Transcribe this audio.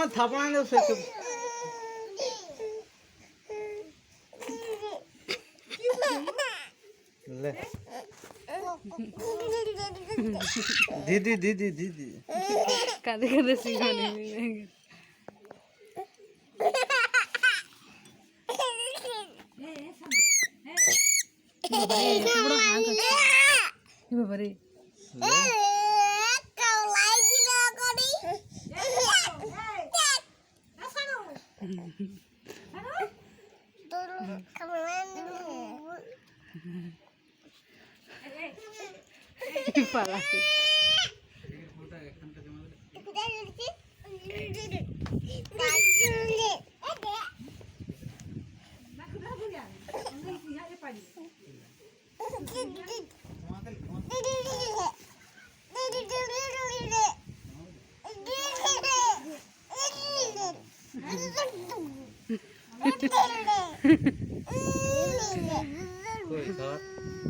আমার থাপড়ায় না সে ले दीदी दीदी दीदी কাঁদে কাঁদে শিখানে বড় হাঁক আছে বাবারে পালাছে कोई